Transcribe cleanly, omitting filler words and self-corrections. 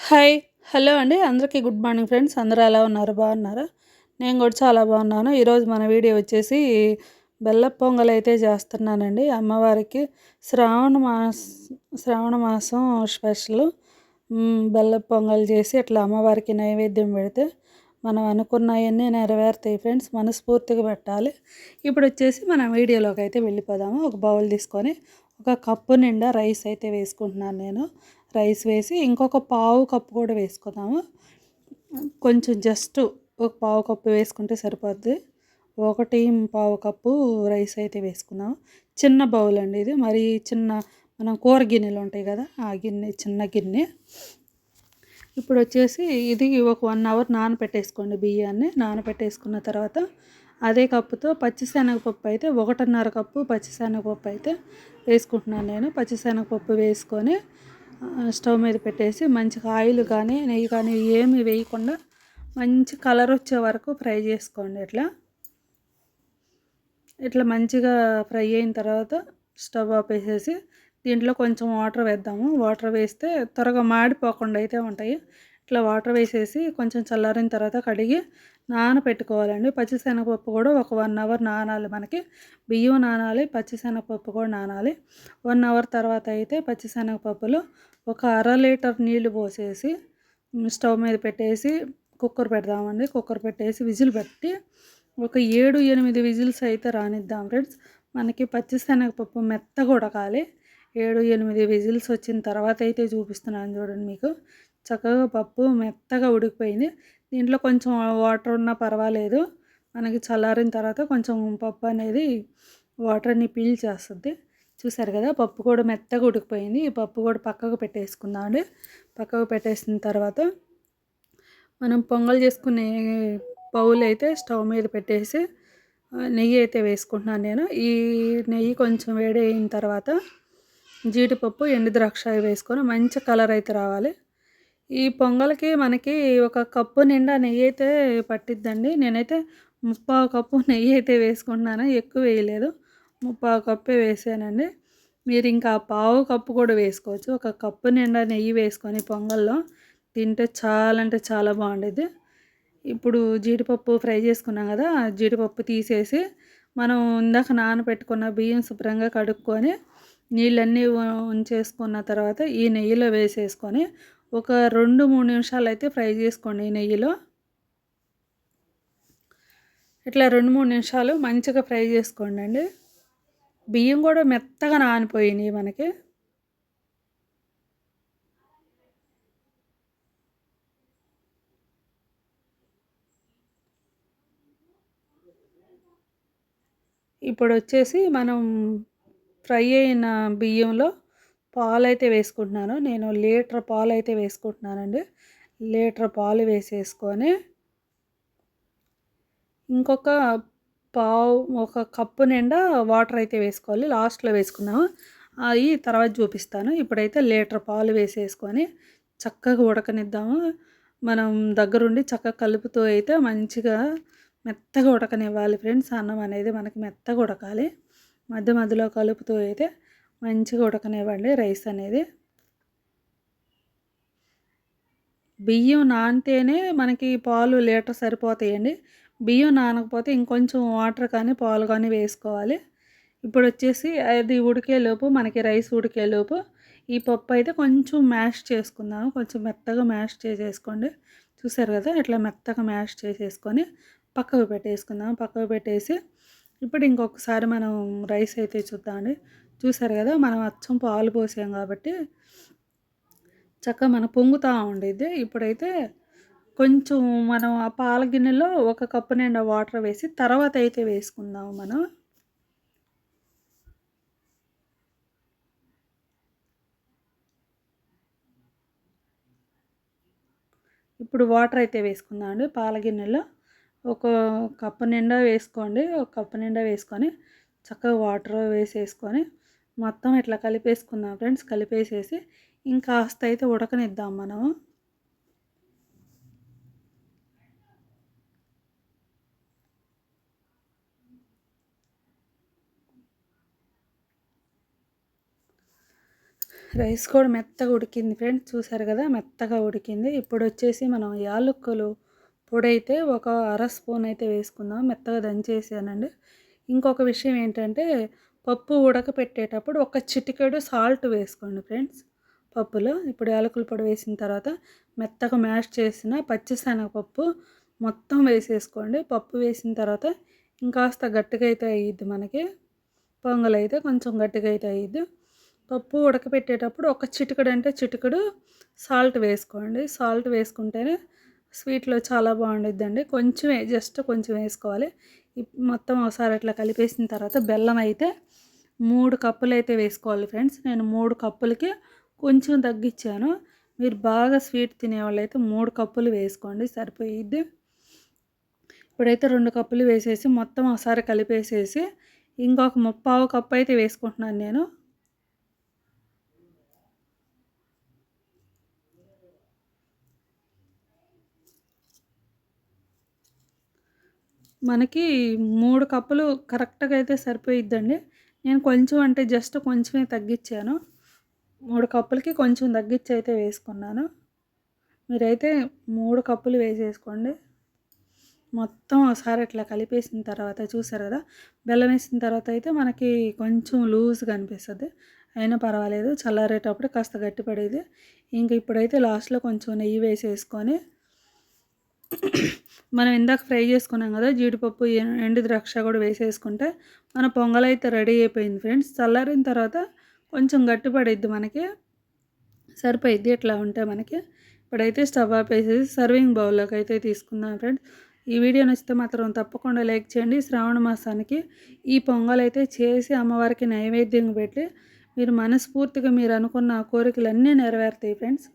Hi! Hello అండి. అందరికీ good morning friends. అందరూ ఎలా ఉన్నారు? బాగున్నారా? నేను కూడా చాలా బాగున్నాను. ఈరోజు మన వీడియో వచ్చేసి బెల్లపు పొంగలైతే చేస్తున్నానండి అమ్మవారికి. శ్రావణ మాస్ శ్రావణ మాసం స్పెషల్ బెల్లపు పొంగల్ చేసి ఇట్లా అమ్మవారికి నైవేద్యం పెడితే మనం అనుకున్నవన్నీ నెరవేరుతాయి ఫ్రెండ్స్. మనస్ఫూర్తిగా పెట్టాలి. ఇప్పుడు వచ్చేసి మనం వీడియోలోకి అయితే వెళ్ళిపోదాము. ఒక బౌల్ తీసుకొని ఒక కప్పు నిండా రైస్ అయితే వేసుకుంటున్నాను నేను. రైస్ వేసి ఇంకొక పావు కప్పు కూడా వేసుకుందాము. కొంచెం జస్ట్ ఒక పావు కప్పు వేసుకుంటే సరిపోద్ది. 1 పావు కప్పు రైస్ అయితే వేసుకుందాము. చిన్న బౌల్ అండి ఇది. మరి చిన్న మనం కూర గిన్నెలు ఉంటాయి కదా, ఆ గిన్నె చిన్న గిన్నె. ఇప్పుడు వచ్చేసి ఇది ఒక 1 అవర్ నానబెట్టేసుకోండి. బియ్యాన్ని నానబెట్టేసుకున్న తర్వాత అదే కప్పుతో పచ్చిశనగపప్పు అయితే 1.5 కప్పు పచ్చిశనగపప్పు అయితే వేసుకుంటున్నాను నేను. పచ్చిశనగపప్పు వేసుకొని స్టవ్ మీద పెట్టేసి మంచిగా ఆయిల్ కానీ నెయ్యి కానీ ఏమి వేయకుండా మంచి కలర్ వచ్చే వరకు ఫ్రై చేసుకోండి. ఇట్లా మంచిగా ఫ్రై అయిన తర్వాత స్టవ్ ఆపేసేసి దీంట్లో కొంచెం వాటర్ వేద్దాము. వాటర్ వేస్తే త్వరగా మాడిపోకుండా అయితే ఉంటాయి. ఇట్లా వాటర్ వేసేసి కొంచెం చల్లారిన తర్వాత కడిగి నానబెట్టుకోవాలండి. పచ్చిశనగపప్పు కూడా ఒక 1 అవర్ నానాలి. మనకి బియ్యం నానాలి, పచ్చిశనగపప్పు కూడా నానాలి. 1 అవర్ తర్వాత అయితే పచ్చిశనగపప్పులో ఒక 1/2 లీటర్ నీళ్లు పోసేసి స్టవ్ మీద పెట్టేసి కుక్కర్ పెడదామండి. కుక్కర్ పెట్టేసి విజిల్ పెట్టి ఒక 7-8 విజిల్స్ అయితే రానిద్దాం ఫ్రెండ్స్. మనకి పచ్చిశనగపప్పు మెత్తగా ఉడకాలి. 7-8 విజిల్స్ వచ్చిన తర్వాత అయితే చూపిస్తున్నాను చూడండి మీకు. చక్కగా పప్పు మెత్తగా ఉడికిపోయింది. దీంట్లో కొంచెం వాటర్ ఉన్నా పర్వాలేదు. మనకి చల్లారిన తర్వాత కొంచెం పప్పు అనేది వాటర్ని పీల్చేస్తుంది. చూసారు కదా, పప్పు కూడా మెత్తగా ఉడికిపోయింది. ఈ పప్పు కూడా పక్కకు పెట్టేసుకుందామండి. పక్కకు పెట్టేసిన తర్వాత మనం పొంగల్ చేసుకునే బౌల్ అయితే స్టవ్ మీద పెట్టేసి నెయ్యి అయితే వేసుకుంటున్నాను నేను. ఈ నెయ్యి కొంచెం వేడి అయిన తర్వాత జీడిపప్పు, ఎండు ద్రాక్ష వేసుకొని మంచి కలర్ అయితే రావాలి. ఈ పొంగల్కి మనకి ఒక కప్పు నిండా నెయ్యి అయితే పట్టిద్దండి. నేనైతే 3/4 కప్పు నెయ్యి అయితే వేసుకుంటున్నాను. ఎక్కువ వేయలేదు, 3/4 కప్పే వేసానండి. మీరు ఇంకా పావు కప్పు కూడా వేసుకోవచ్చు. ఒక కప్పు నిండా నెయ్యి వేసుకొని పొంగల్లో తింటే చాలా అంటే చాలా బాగుండేది. ఇప్పుడు జీడిపప్పు ఫ్రై చేసుకున్నాం కదా, ఆ జీడిపప్పు తీసేసి మనం ఇందాక నానబెట్టుకున్న బియ్యం శుభ్రంగా కడుక్కొని నీళ్ళన్నీ ఉంచేసుకున్న తర్వాత ఈ నెయ్యిలో వేసేసుకొని ఒక 2-3 నిమిషాలు అయితే ఫ్రై చేసుకోండి ఈ నెయ్యిలో. ఇట్లా 2-3 నిమిషాలు మంచిగా ఫ్రై చేసుకోండి అండి. బియ్యం కూడా మెత్తగా నానిపోయినాయి మనకి. ఇప్పుడు వచ్చేసి మనం ఫ్రై అయిన బియ్యంలో పాలైతే వేసుకుంటున్నాను. నేను లీటర్ పాలు అయితే వేసుకుంటున్నానండి. లీటర్ పాలు వేసేసుకొని ఇంకొక ఒక కప్పు నిండా వాటర్ అయితే వేసుకోవాలి. లాస్ట్లో వేసుకున్నాము, అవి తర్వాత చూపిస్తాను. ఇప్పుడైతే లీటర్ పాలు వేసేసుకొని చక్కగా ఉడకనిద్దాము. మనం దగ్గరుండి చక్కగా కలుపుతూ అయితే మంచిగా మెత్తగా ఉడకనివ్వాలి ఫ్రెండ్స్. అన్నం అనేది మనకి మెత్తగా ఉడకాలి. మధ్య మధ్యలో కలుపుతూ అయితే మంచిగా ఉడకనివ్వండి రైస్ అనేది. బియ్యం నానితేనే మనకి పాలు లీటర్ సరిపోతాయండి. బియ్యం నానకపోతే ఇంకొంచెం వాటర్ కానీ పాలు కానీ వేసుకోవాలి. ఇప్పుడు వచ్చేసి అది ఉడికేలోపు, మనకి రైస్ ఉడికేలోపు ఈ పప్పు అయితే కొంచెం మ్యాష్ చేసుకుందాము. కొంచెం మెత్తగా మ్యాష్ చేసేసుకోండి. చూసారు కదా, ఇట్లా మెత్తగా మ్యాష్ చేసేసుకొని పక్కకు పెట్టేసుకుందాం. పక్కకు పెట్టేసి ఇప్పుడు ఇంకొకసారి మనం రైస్ అయితే చూద్దామండి. చూసారు కదా, మనం అచ్చం పాలు పోసాం కాబట్టి చక్కగా మన పొంగుతూ ఉండిద్ది. ఇప్పుడైతే కొంచెం మనం ఆ పాల గిన్నెలో ఒక కప్పు నిండా వాటర్ వేసి తర్వాత అయితే వేసుకుందాము మనం. ఇప్పుడు వాటర్ అయితే వేసుకుందాం అండి. పాల గిన్నెలో ఒక కప్పు నిండా వేసుకోండి. ఒక కప్పు నిండా వేసుకొని చక్కగా వాటర్ వేసేసుకొని మొత్తం ఇట్లా కలిపేసుకుందాం ఫ్రెండ్స్. కలిపేసేసి ఇంకాస్త అయితే ఉడకనిద్దాం మనం. రైస్ కూడా మెత్తగా ఉడికింది ఫ్రెండ్స్, చూసారు కదా మెత్తగా ఉడికింది. ఇప్పుడు వచ్చేసి మనం యాలకులు పొడైతే ఒక అర స్పూన్ అయితే వేసుకుందాం, మెత్తగా దంచేసానండి. ఇంకొక విషయం ఏంటంటే పప్పు ఉడకపెట్టేటప్పుడు ఒక చిటికెడు సాల్ట్ వేసుకోండి ఫ్రెండ్స్ పప్పులో. ఇప్పుడు యాలకుల పొడి వేసిన తర్వాత మెత్తగా మ్యాష్ చేసిన పచ్చిశనగపప్పు మొత్తం వేసేసుకోండి. పప్పు వేసిన తర్వాత ఇంకాస్త గట్టిగా అయితే అయ్యిద్ది మనకి, పొంగల్ అయితే కొంచెం గట్టిగా అయితే అయ్యిద్ది. పప్పు ఉడకపెట్టేటప్పుడు ఒక చిటికెడు అంటే చిటికెడు సాల్ట్ వేసుకోండి. సాల్ట్ వేసుకుంటేనే స్వీట్లో చాలా బాగుండిద్దండి. కొంచెమే, జస్ట్ కొంచెం వేసుకోవాలి. మొత్తం ఒకసారి అట్లా కలిపేసిన తర్వాత బెల్లం అయితే 3 కప్పులు అయితే వేసుకోవాలి ఫ్రెండ్స్. నేను 3 కప్పులకి కొంచెం తగ్గించాను. మీరు బాగా స్వీట్ తినేవాళ్ళు అయితే 3 కప్పులు వేసుకోండి, సరిపోయిద్ది. ఇప్పుడైతే 2 కప్పులు వేసేసి మొత్తం ఒకసారి కలిపేసేసి ఇంకొక 3/4 కప్పు అయితే వేసుకుంటున్నాను నేను. మనకి 3 కప్పులు కరెక్ట్‌గా అయితే సరిపోయిద్దండి. నేను కొంచెం అంటే జస్ట్ కొంచెమే తగ్గించాను. 3 కప్పులకి కొంచెం తగ్గించి అయితే వేసుకున్నాను. మీరైతే 3 కప్పులు వేసేసుకోండి. మొత్తం ఒకసారి అట్లా కలిపేసిన తర్వాత చూసారు కదా, బెల్లం వేసిన తర్వాత అయితే మనకి కొంచెం లూజ్గా అనిపిస్తుంది. అయినా పర్వాలేదు, చల్లారేటప్పుడు కాస్త గట్టిపడేది. ఇంక ఇప్పుడైతే లాస్ట్లో కొంచెం నెయ్యి వేసేసుకొని మనం ఇందాక ఫ్రై చేసుకున్నాం కదా జీడిపప్పు, ఎండు ద్రాక్ష కూడా వేసేసుకుంటే మన పొంగల్ అయితే రెడీ అయిపోయింది ఫ్రెండ్స్. చల్లారిన తర్వాత కొంచెం గట్టిపడిద్ది మనకి, సరిపోయిద్ది ఇట్లా ఉంటే మనకి. ఇప్పుడైతే స్టవ్ ఆపేసేసి సర్వింగ్ బౌల్లోకి అయితే తీసుకుందాం ఫ్రెండ్స్. ఈ వీడియో నచ్చితే మాత్రం తప్పకుండా లైక్ చేయండి. శ్రావణ మాసానికి ఈ పొంగల్ అయితే చేసి అమ్మవారికి నైవేద్యం పెట్టి మీరు మనస్ఫూర్తిగా మీరు అనుకున్న కోరికలన్నీ నెరవేరుతాయి ఫ్రెండ్స్.